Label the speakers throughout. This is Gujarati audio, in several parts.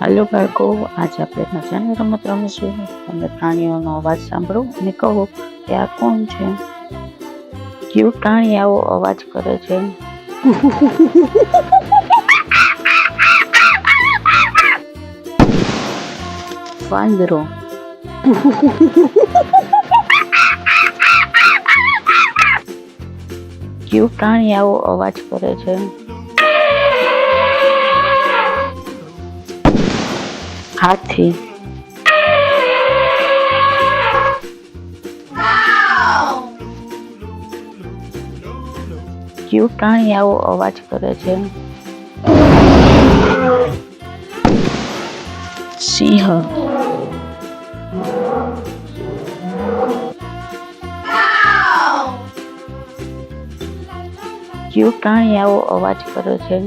Speaker 1: હાલો બાળકો, આજે આપણે મજાની રમત રમીશું. તમે પ્રાણીઓનો અવાજ સાંભળો અને કહો કે આ કોણ છે. કયું પ્રાણી આવો અવાજ કરે છે? વાંદરો. કયું પ્રાણી આવો અવાજ કરે છે? હાથી. કયું પ્રાણી આવો અવાજ કરે છે? સિંહ. કયું પ્રાણી આવો અવાજ કરે છે?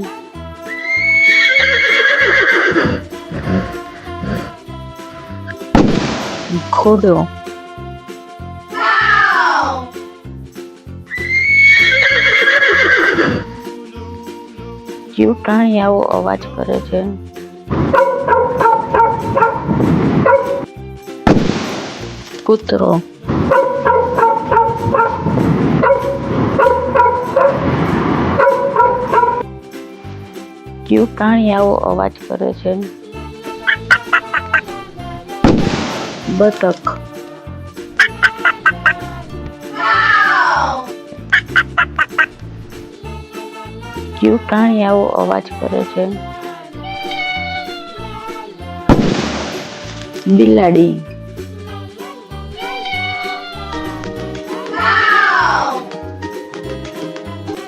Speaker 1: ઘોડો. કયું પ્રાણી આવો અવાજ કરે છે? કૂતરો. કયું પ્રાણી આવો અવાજ કરે છે? બતક. કયું પ્રાણી આવો અવાજ કરે છે? બિલાડી.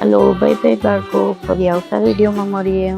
Speaker 1: હાલો, બાય બાય બાળકો, ફરી આવતા વિડીયોમાં મળીએ.